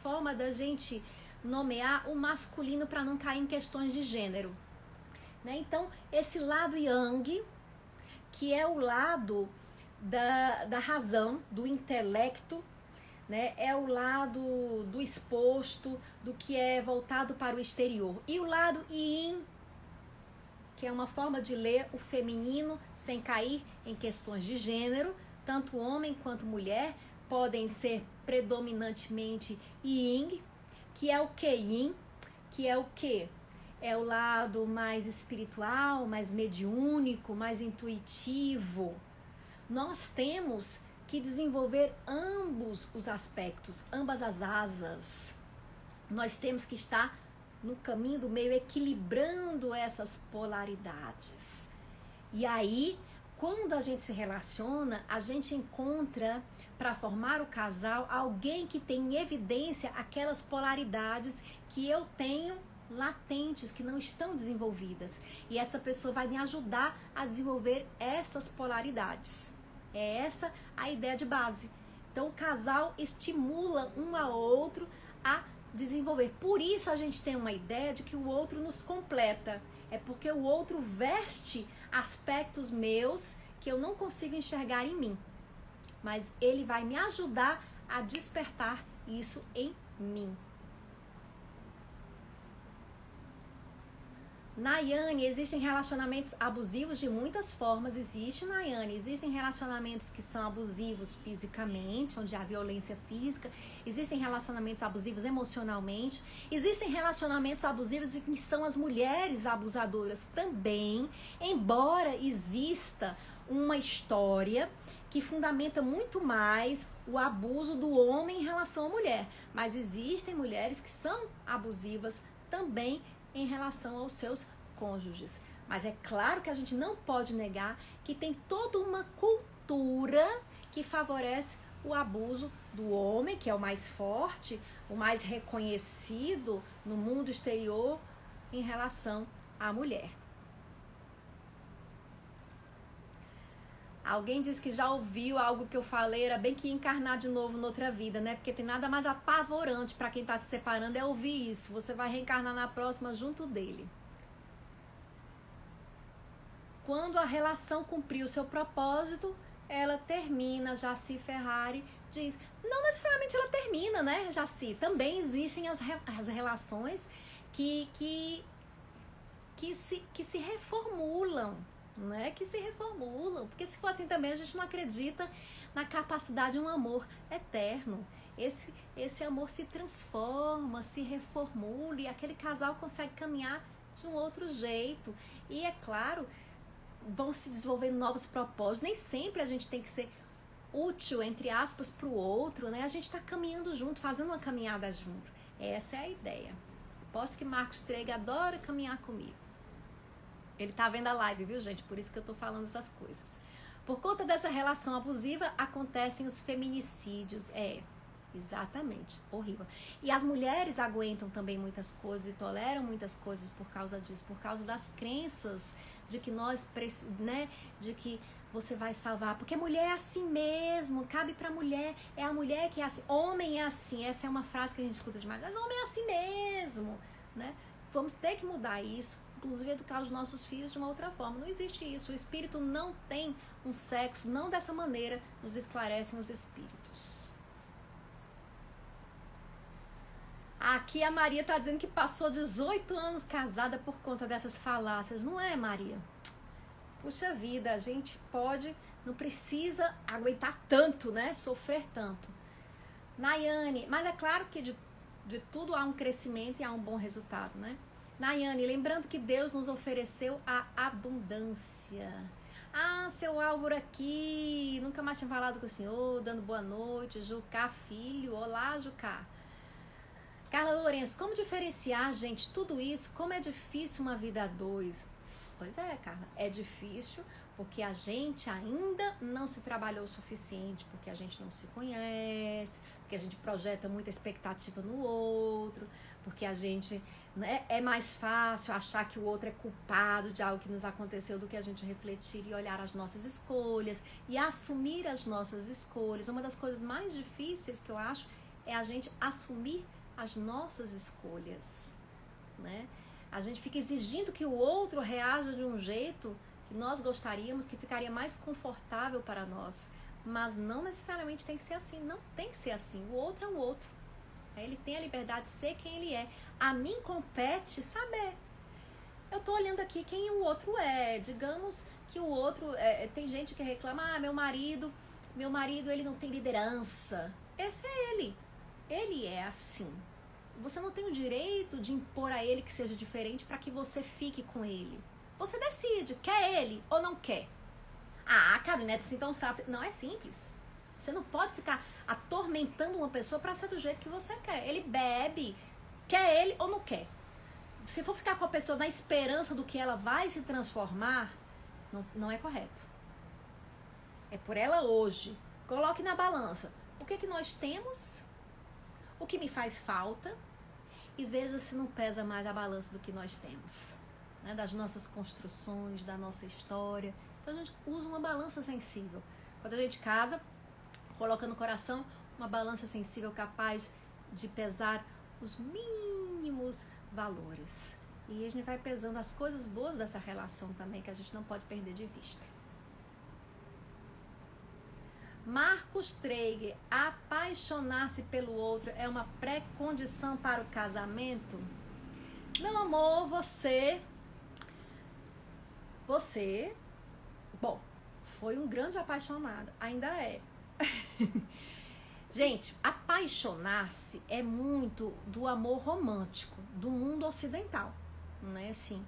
forma da gente nomear o masculino para não cair em questões de gênero. Né? Então, esse lado Yang, que é o lado da razão, do intelecto, né? É o lado do exposto, do que é voltado para o exterior. E o lado Yin, que é uma forma de ler o feminino sem cair em questões de gênero, tanto homem quanto mulher podem ser predominantemente Yin, que é o que Yin, que é o que? É o lado mais espiritual, mais mediúnico, mais intuitivo. Nós temos que desenvolver ambos os aspectos, ambas as asas. Nós temos que estar no caminho do meio, equilibrando essas polaridades. E aí, quando a gente se relaciona, a gente encontra, para formar o casal, alguém que tem em evidência aquelas polaridades que eu tenho latentes, que não estão desenvolvidas. E essa pessoa vai me ajudar a desenvolver essas polaridades. É essa a ideia de base. Então o casal estimula um ao outro a desenvolver. Por isso a gente tem uma ideia de que o outro nos completa. É porque o outro veste aspectos meus que eu não consigo enxergar em mim. Mas ele vai me ajudar a despertar isso em mim. Nayane, existem relacionamentos abusivos de muitas formas. Existe, Nayane, existem relacionamentos que são abusivos fisicamente, onde há violência física. Existem relacionamentos abusivos emocionalmente. Existem relacionamentos abusivos em que são as mulheres abusadoras também, embora exista uma história que fundamenta muito mais o abuso do homem em relação à mulher. Mas existem mulheres que são abusivas também em relação aos seus cônjuges. Mas é claro que a gente não pode negar que tem toda uma cultura que favorece o abuso do homem, que é o mais forte, o mais reconhecido no mundo exterior em relação à mulher. Alguém disse que já ouviu algo que eu falei, era bem que encarnar de novo noutra vida, né? Porque tem nada mais apavorante para quem está se separando é ouvir isso. Você vai reencarnar na próxima junto dele. Quando a relação cumpriu o seu propósito, ela termina. Jaci Ferrari diz, não necessariamente ela termina, né, Jaci? Também existem as relações que se reformulam. Né, que se reformulam, porque se for assim também a gente não acredita na capacidade de um amor eterno. Esse amor se transforma, se reformula e aquele casal consegue caminhar de um outro jeito. E é claro, vão se desenvolvendo novos propósitos. Nem sempre a gente tem que ser útil, entre aspas, para o outro, né? A gente está caminhando junto, fazendo uma caminhada junto. Essa é a ideia. Aposto que Marcos Trega adora caminhar comigo. Ele tá vendo a live, viu, gente? Por isso que eu tô falando essas coisas. Por conta dessa relação abusiva, acontecem os feminicídios. Exatamente, horrível. E as mulheres aguentam também muitas coisas e toleram muitas coisas por causa disso, por causa das crenças de que de que você vai salvar, porque mulher é assim mesmo, cabe pra mulher, é a mulher que é assim, homem é assim, essa é uma frase que a gente escuta demais, mas homem é assim mesmo, né? Vamos ter que mudar isso, inclusive educar os nossos filhos de uma outra forma. Não existe isso, o espírito não tem um sexo, não dessa maneira nos esclarecem os espíritos. Aqui a Maria está dizendo que passou 18 anos casada por conta dessas falácias. Não é, Maria? Puxa vida, a gente não precisa aguentar tanto, né? Sofrer tanto. Nayane, mas é claro que de tudo há um crescimento e há um bom resultado, né? Nayane, lembrando que Deus nos ofereceu a abundância. Ah, seu Álvaro aqui, nunca mais tinha falado com o senhor, dando boa noite. Jucá, filho, olá, Jucá. Carla Lourenço, como diferenciar, gente, tudo isso, como é difícil uma vida a dois. Pois é, Carla, é difícil porque a gente ainda não se trabalhou o suficiente, porque a gente não se conhece, porque a gente projeta muita expectativa no outro, porque a gente, né, é mais fácil achar que o outro é culpado de algo que nos aconteceu do que a gente refletir e olhar as nossas escolhas e assumir as nossas escolhas. Uma das coisas mais difíceis que eu acho é a gente assumir as nossas escolhas, né? A gente fica exigindo que o outro reaja de um jeito que nós gostaríamos, que ficaria mais confortável para nós, mas não necessariamente tem que ser assim, não tem que ser assim, o outro é o outro, ele tem a liberdade de ser quem ele é. A mim compete saber, eu tô olhando aqui quem o outro é, digamos que o outro, tem gente que reclama, meu marido ele não tem liderança, esse é ele é assim. Você não tem o direito de impor a ele que seja diferente para que você fique com ele. Você decide, quer ele ou não quer. Ah, Carolina, então sabe, não é simples. Você não pode ficar atormentando uma pessoa para ser do jeito que você quer. Ele bebe, quer ele ou não quer. Se for ficar com a pessoa na esperança do que ela vai se transformar, não é correto. É por ela hoje. Coloque na balança. O que nós temos? O que me faz falta, e veja se não pesa mais a balança do que nós temos, né? Das nossas construções, da nossa história. Então a gente usa uma balança sensível. Quando a gente casa, coloca no coração uma balança sensível capaz de pesar os mínimos valores. E a gente vai pesando as coisas boas dessa relação também, que a gente não pode perder de vista. Marcos Treiger, apaixonar-se pelo outro é uma pré-condição para o casamento? Meu amor, você, bom, foi um grande apaixonado, ainda é. Gente, apaixonar-se é muito do amor romântico, do mundo ocidental, né? Assim,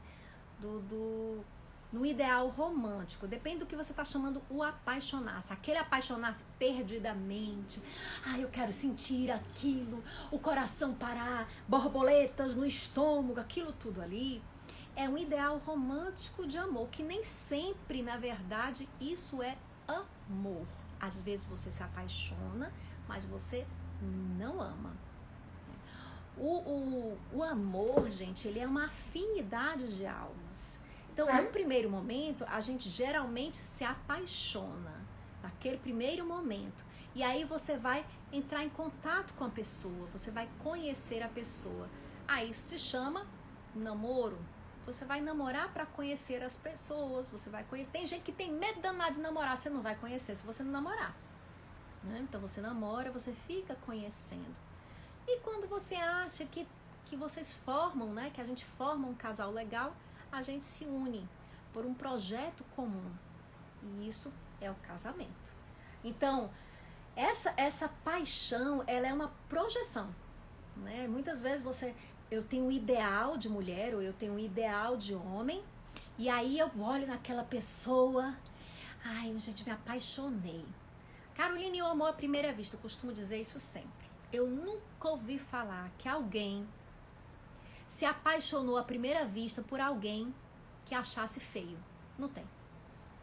no ideal romântico, depende do que você está chamando o apaixonar-se. Aquele apaixonar-se perdidamente. Eu quero sentir aquilo, o coração parar, borboletas no estômago, aquilo tudo ali. É um ideal romântico de amor, que nem sempre, na verdade, isso é amor. Às vezes você se apaixona, mas você não ama. O amor, gente, ele é uma afinidade de almas. Então, no primeiro momento, a gente geralmente se apaixona, naquele primeiro momento. E aí você vai entrar em contato com a pessoa, você vai conhecer a pessoa. Isso se chama namoro. Você vai namorar para conhecer as pessoas, você vai conhecer. Tem gente que tem medo danado de namorar, você não vai conhecer se você não namorar, né? Então você namora, você fica conhecendo. E quando você acha que vocês formam, né, que a gente forma um casal legal, a gente se une por um projeto comum. E isso é o casamento. Então, essa paixão, ela é uma projeção, né? Muitas vezes eu tenho um ideal de mulher, ou eu tenho um ideal de homem, e aí eu olho naquela pessoa, gente, me apaixonei. Caroline, eu amo à primeira vista, eu costumo dizer isso sempre. Eu nunca ouvi falar que alguém se apaixonou à primeira vista por alguém que achasse feio. Não tem.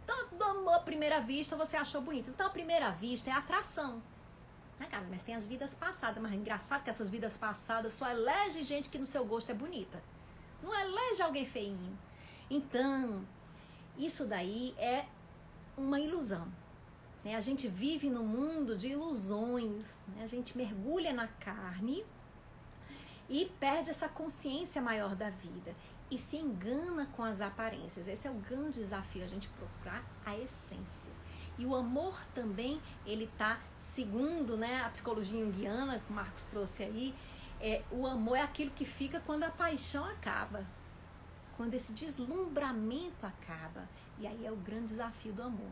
Todo amor à primeira vista você achou bonito. Então, a primeira vista é atração. Ah, cara, mas tem as vidas passadas. Mas é engraçado que essas vidas passadas só elege gente que no seu gosto é bonita. Não elege alguém feinho. Então, isso daí é uma ilusão. Né? A gente vive num mundo de ilusões. Né? A gente mergulha na carne e perde essa consciência maior da vida. E se engana com as aparências. Esse é o grande desafio, a gente procurar a essência. E o amor também, ele tá, segundo, né, a psicologia junguiana, que o Marcos trouxe aí, o amor é aquilo que fica quando a paixão acaba. Quando esse deslumbramento acaba. E aí é o grande desafio do amor.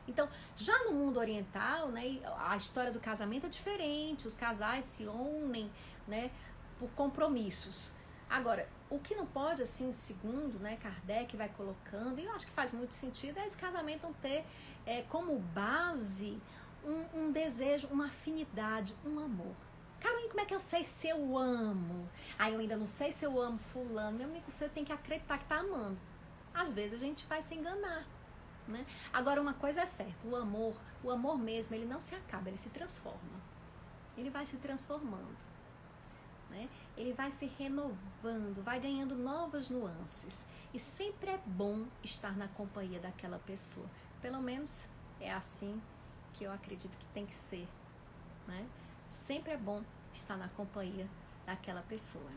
Então, já no mundo oriental, né, a história do casamento é diferente. Os casais se unem, né, por compromissos. Agora, o que não pode, assim, segundo, né, Kardec vai colocando, e eu acho que faz muito sentido, é esse casamento não ter como base um desejo, uma afinidade, um amor. Caroline, como é que eu sei se eu amo? Eu ainda não sei se eu amo fulano. Meu amigo, você tem que acreditar que tá amando. Às vezes a gente vai se enganar, né? Agora, uma coisa é certa, o amor mesmo, ele não se acaba, ele se transforma. Ele vai se transformando. Né? Ele vai se renovando, vai ganhando novas nuances. E sempre é bom estar na companhia daquela pessoa. Pelo menos é assim que eu acredito que tem que ser. Né? Sempre é bom estar na companhia daquela pessoa.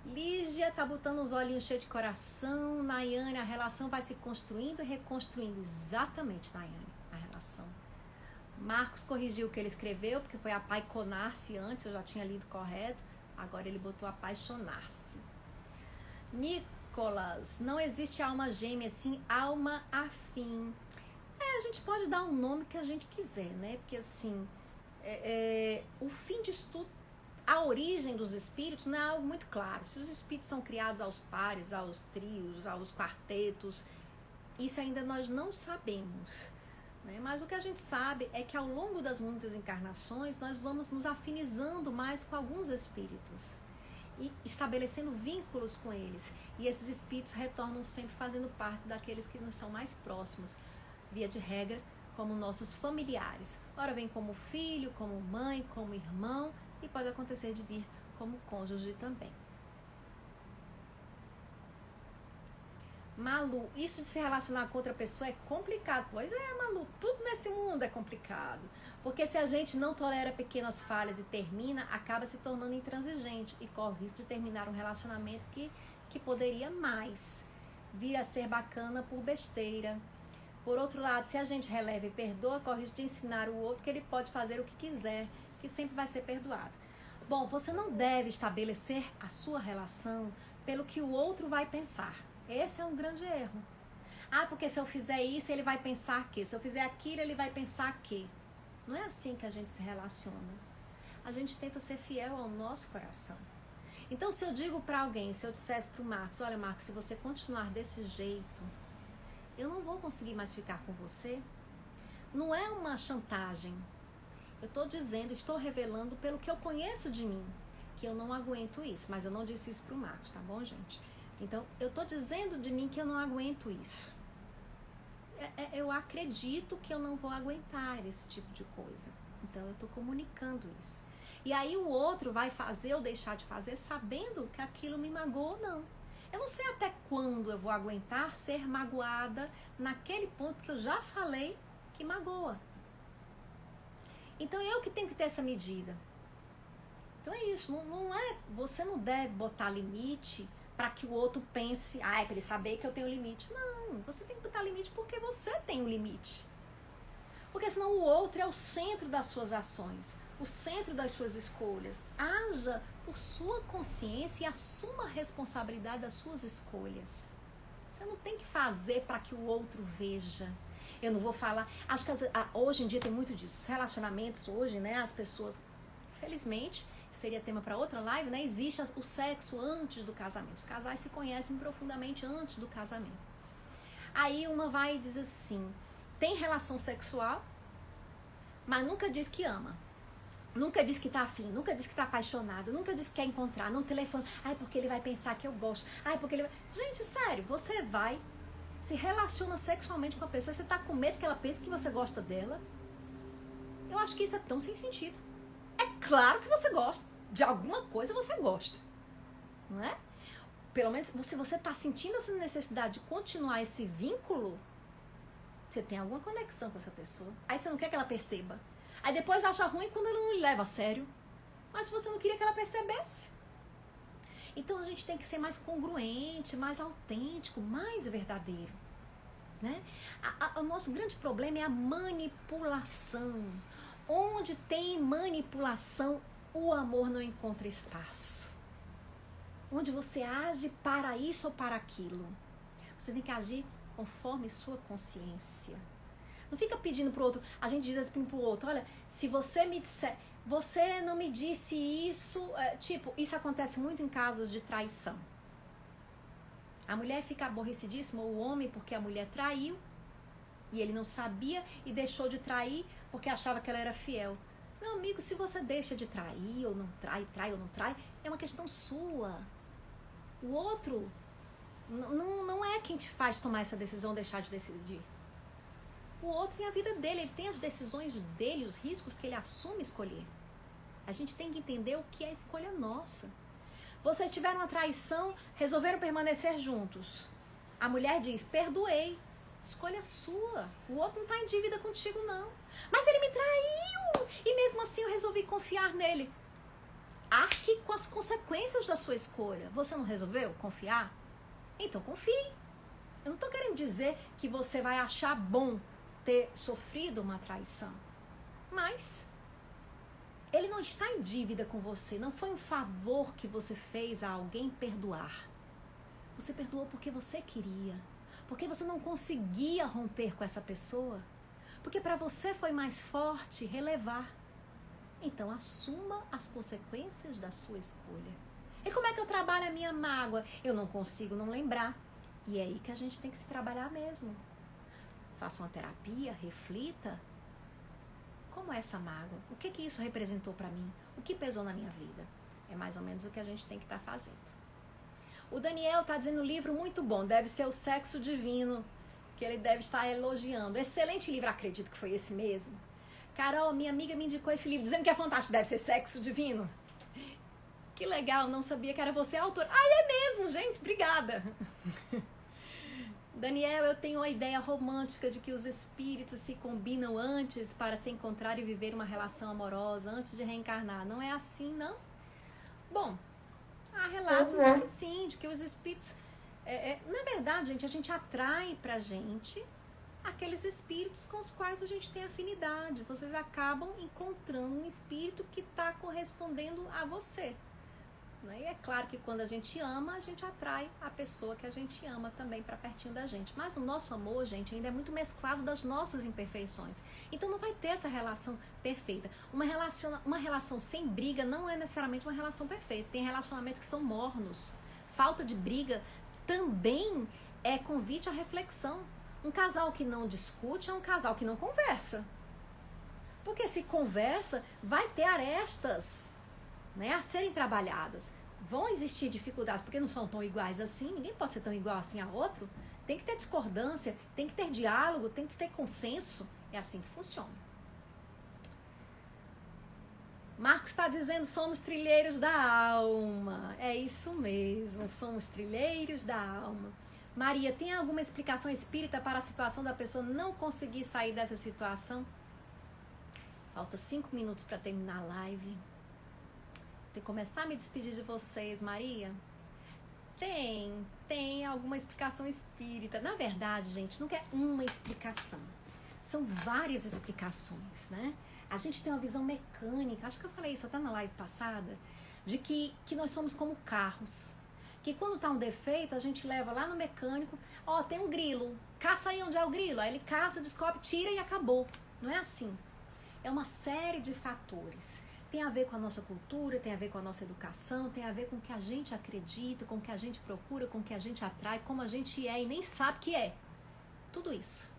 Lígia tá botando os olhinhos cheios de coração. Nayane, a relação vai se construindo e reconstruindo. Exatamente, Nayane, a relação. Marcos corrigiu o que ele escreveu, porque foi apaiconar-se antes, eu já tinha lido correto, agora ele botou apaixonar-se. Nicolas, não existe alma gêmea, sim alma afim. A gente pode dar um nome que a gente quiser, né? Porque assim, o fim disso tudo, a origem dos espíritos não é algo muito claro. Se os espíritos são criados aos pares, aos trios, aos quartetos, isso ainda nós não sabemos. Mas o que a gente sabe é que ao longo das muitas encarnações nós vamos nos afinizando mais com alguns espíritos e estabelecendo vínculos com eles, e esses espíritos retornam sempre fazendo parte daqueles que nos são mais próximos, via de regra como nossos familiares. Ora vem como filho, como mãe, como irmão, e pode acontecer de vir como cônjuge também. Malu, isso de se relacionar com outra pessoa é complicado. Pois é, Malu, tudo nesse mundo é complicado. Porque se a gente não tolera pequenas falhas e termina, acaba se tornando intransigente e corre o risco de terminar um relacionamento que poderia mais vir a ser bacana por besteira. Por outro lado, se a gente releva e perdoa, corre o risco de ensinar o outro que ele pode fazer o que quiser, que sempre vai ser perdoado. Bom, você não deve estabelecer a sua relação pelo que o outro vai pensar. Esse é um grande erro. Porque se eu fizer isso, ele vai pensar que. Se eu fizer aquilo, ele vai pensar que. Não é assim que a gente se relaciona. A gente tenta ser fiel ao nosso coração. Então, se eu digo para alguém, se eu dissesse para o Marcos, olha, Marcos, se você continuar desse jeito, eu não vou conseguir mais ficar com você. Não é uma chantagem. Eu estou dizendo, estou revelando pelo que eu conheço de mim, que eu não aguento isso. Mas eu não disse isso para o Marcos, tá bom, gente? Então, eu estou dizendo de mim que eu não aguento isso. Eu acredito que eu não vou aguentar esse tipo de coisa. Então, eu estou comunicando isso. E aí, o outro vai fazer ou deixar de fazer sabendo que aquilo me magoou ou não. Eu não sei até quando eu vou aguentar ser magoada naquele ponto que eu já falei que magoa. Então, eu que tenho que ter essa medida. Então, é isso. Você não deve botar limite para que o outro pense, é para ele saber que eu tenho limite. Não, você tem que botar limite porque você tem um limite. Porque senão o outro é o centro das suas ações, o centro das suas escolhas. Haja por sua consciência e assuma a responsabilidade das suas escolhas. Você não tem que fazer para que o outro veja. Eu não vou falar, acho que hoje em dia tem muito disso. Os relacionamentos hoje, né, as pessoas, infelizmente, seria tema para outra live, né? Existe o sexo antes do casamento. Os casais se conhecem profundamente antes do casamento. Aí uma vai e diz assim, tem relação sexual, mas nunca diz que ama. Nunca diz que tá afim, nunca diz que tá apaixonado, nunca diz que quer encontrar, não telefona. Porque ele vai pensar que eu gosto. Porque ele vai... Gente, sério, você vai se relaciona sexualmente com a pessoa, você tá com medo que ela pense que você gosta dela. Eu acho que isso é tão sem sentido. É claro que você gosta. De alguma coisa você gosta. Não é? Pelo menos, se você tá sentindo essa necessidade de continuar esse vínculo, você tem alguma conexão com essa pessoa. Aí você não quer que ela perceba. Aí depois acha ruim quando ela não lhe leva a sério. Mas você não queria que ela percebesse. Então a gente tem que ser mais congruente, mais autêntico, mais verdadeiro. Né? O nosso grande problema é a manipulação. Onde tem manipulação, o amor não encontra espaço. Onde você age para isso ou para aquilo. Você tem que agir conforme sua consciência. Não fica pedindo pro outro. A gente diz assim pro outro, olha, se você me disser, você não me disse isso, tipo, isso acontece muito em casos de traição. A mulher fica aborrecidíssima, ou o homem, porque a mulher traiu, e ele não sabia e deixou de trair porque achava que ela era fiel. Meu amigo, se você deixa de trair ou não trai ou não trai, é uma questão sua. O outro não é quem te faz tomar essa decisão, deixar de decidir. O outro tem a vida dele, ele tem as decisões dele, os riscos que ele assume escolher. A gente tem que entender o que é escolha nossa. Vocês tiveram uma traição, resolveram permanecer juntos. A mulher diz, perdoei. Escolha sua. O outro não está em dívida contigo, não. Mas ele me traiu. E mesmo assim eu resolvi confiar nele. Arque com as consequências da sua escolha. Você não resolveu confiar? Então confie. Eu não estou querendo dizer que você vai achar bom ter sofrido uma traição. Mas ele não está em dívida com você. Não foi um favor que você fez a alguém perdoar. Você perdoou porque você queria. Porque você não conseguia romper com essa pessoa. Porque para você foi mais forte relevar. Então assuma as consequências da sua escolha. E como é que eu trabalho a minha mágoa? Eu não consigo não lembrar. E é aí que a gente tem que se trabalhar mesmo. Faça uma terapia, reflita. Como é essa mágoa? O que isso representou para mim? O que pesou na minha vida? É mais ou menos o que a gente tem que estar fazendo. O Daniel está dizendo um livro muito bom, deve ser O Sexo Divino, que ele deve estar elogiando. Excelente livro, acredito que foi esse mesmo. Carol, minha amiga me indicou esse livro, dizendo que é fantástico, deve ser Sexo Divino. Que legal, não sabia que era você a autora. Ah, é mesmo, gente, obrigada. Daniel, eu tenho a ideia romântica de que os espíritos se combinam antes para se encontrar e viver uma relação amorosa, antes de reencarnar. Não é assim, não? Bom, há relatos de que sim, de que os espíritos... na verdade, gente, a gente atrai pra gente aqueles espíritos com os quais a gente tem afinidade. Vocês acabam encontrando um espírito que está correspondendo a você. E é claro que quando a gente ama, a gente atrai a pessoa que a gente ama também para pertinho da gente. Mas o nosso amor, gente, ainda é muito mesclado das nossas imperfeições. Então não vai ter essa relação perfeita. Uma relação sem briga não é necessariamente uma relação perfeita. Tem relacionamentos que são mornos. Falta de briga também é convite à reflexão. Um casal que não discute é um casal que não conversa. Porque se conversa, vai ter arestas, né, a serem trabalhadas. Vão existir dificuldades, porque não são tão iguais assim, ninguém pode ser tão igual assim a outro. Tem que ter discordância, tem que ter diálogo, tem que ter consenso. É assim que funciona. Marcos está dizendo, somos trilheiros da alma. É isso mesmo, somos trilheiros da alma. Maria, tem alguma explicação espírita para a situação da pessoa não conseguir sair dessa situação? Falta 5 minutos para terminar a live. Tem que começar a me despedir de vocês, Maria? Tem alguma explicação espírita. Na verdade, gente, não é uma explicação. São várias explicações, né? A gente tem uma visão mecânica, acho que eu falei isso até na live passada, de que nós somos como carros. Que quando tá um defeito, a gente leva lá no mecânico, tem um grilo, caça aí onde é o grilo. Aí ele caça, descobre, tira e acabou. Não é assim. É uma série de fatores. Tem a ver com a nossa cultura, tem a ver com a nossa educação, tem a ver com o que a gente acredita, com o que a gente procura, com o que a gente atrai, como a gente é e nem sabe que é. Tudo isso.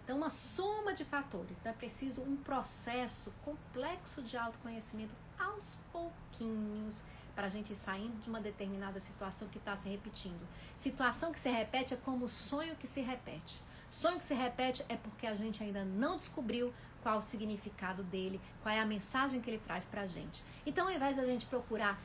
Então, uma soma de fatores. Então, é preciso um processo complexo de autoconhecimento aos pouquinhos, para a gente ir saindo de uma determinada situação que está se repetindo. Situação que se repete é como sonho que se repete. Sonho que se repete é porque a gente ainda não descobriu qual o significado dele, qual é a mensagem que ele traz para a gente. Então, ao invés da gente procurar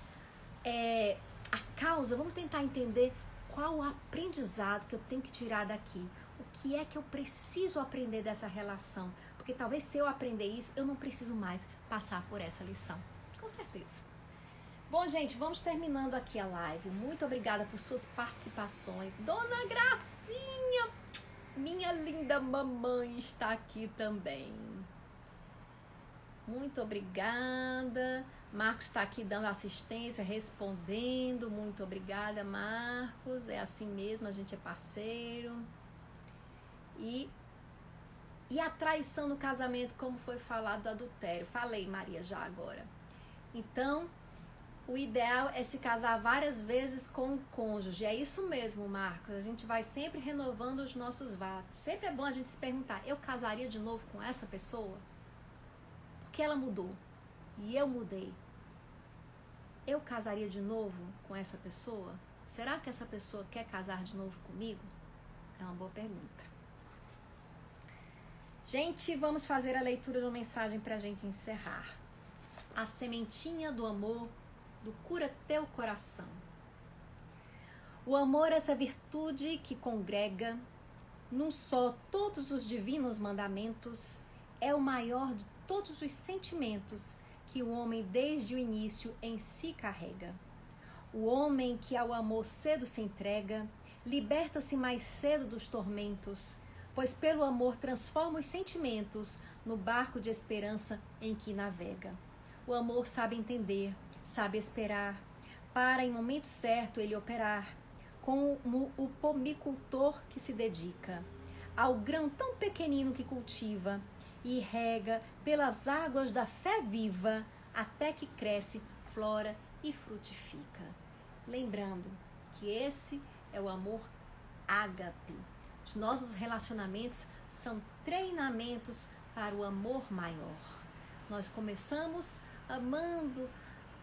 a causa, vamos tentar entender qual o aprendizado que eu tenho que tirar daqui. O que é que eu preciso aprender dessa relação? Porque talvez se eu aprender isso, eu não preciso mais passar por essa lição. Com certeza. Bom, gente, vamos terminando aqui a live. Muito obrigada por suas participações. Dona Gracinha, minha linda mamãe, está aqui também. Muito obrigada. Marcos está aqui dando assistência, respondendo. Muito obrigada, Marcos. É assim mesmo, a gente é parceiro. E a traição no casamento, como foi falado do adultério? Falei, Maria, já agora. Então, o ideal é se casar várias vezes com o cônjuge. É isso mesmo, Marcos. A gente vai sempre renovando os nossos votos. Sempre é bom a gente se perguntar, eu casaria de novo com essa pessoa? Porque ela mudou e eu mudei. Eu casaria de novo com essa pessoa? Será que essa pessoa quer casar de novo comigo? É uma boa pergunta. Gente, vamos fazer a leitura de uma mensagem para a gente encerrar. A sementinha do amor, do cura teu coração. O amor é essa virtude que congrega num só todos os divinos mandamentos, é o maior de todos os sentimentos que o homem desde o início em si carrega. O homem que ao amor cedo se entrega, liberta-se mais cedo dos tormentos, pois pelo amor transforma os sentimentos no barco de esperança em que navega. O amor sabe entender, sabe esperar, para em momento certo ele operar, como o pomicultor que se dedica ao grão tão pequenino que cultiva e rega pelas águas da fé viva, até que cresce, flora e frutifica. Lembrando que esse é o amor ágape. Os nossos relacionamentos são treinamentos para o amor maior. Nós começamos amando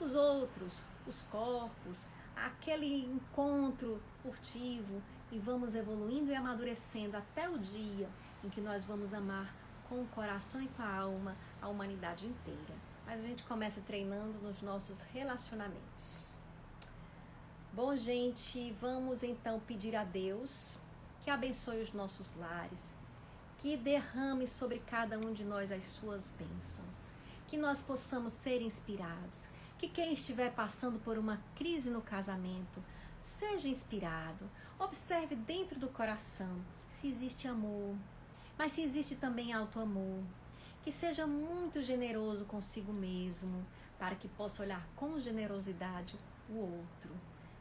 os outros, os corpos, aquele encontro furtivo, e vamos evoluindo e amadurecendo até o dia em que nós vamos amar com o coração e com a alma a humanidade inteira. Mas a gente começa treinando nos nossos relacionamentos. Bom, gente, vamos então pedir a Deus que abençoe os nossos lares, que derrame sobre cada um de nós as suas bênçãos, que nós possamos ser inspirados, que quem estiver passando por uma crise no casamento, seja inspirado, observe dentro do coração se existe amor, mas se existe também auto-amor, que seja muito generoso consigo mesmo, para que possa olhar com generosidade o outro,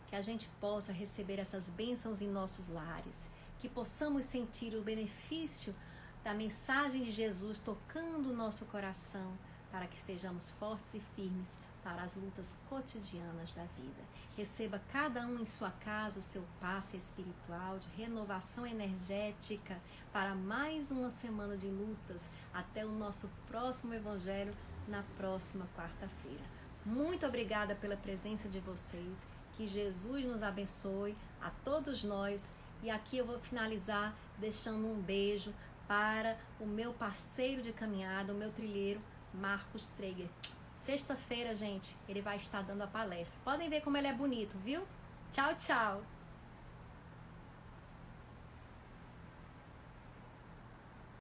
que a gente possa receber essas bênçãos em nossos lares, que possamos sentir o benefício da mensagem de Jesus tocando o nosso coração, para que estejamos fortes e firmes para as lutas cotidianas da vida. Receba cada um em sua casa o seu passe espiritual de renovação energética para mais uma semana de lutas, até o nosso próximo Evangelho na próxima quarta-feira. Muito obrigada pela presença de vocês, que Jesus nos abençoe a todos nós, e aqui eu vou finalizar deixando um beijo para o meu parceiro de caminhada, o meu trilheiro, Marcos Traeger. Sexta-feira, gente, ele vai estar dando a palestra. Podem ver como ele é bonito, viu? Tchau, tchau!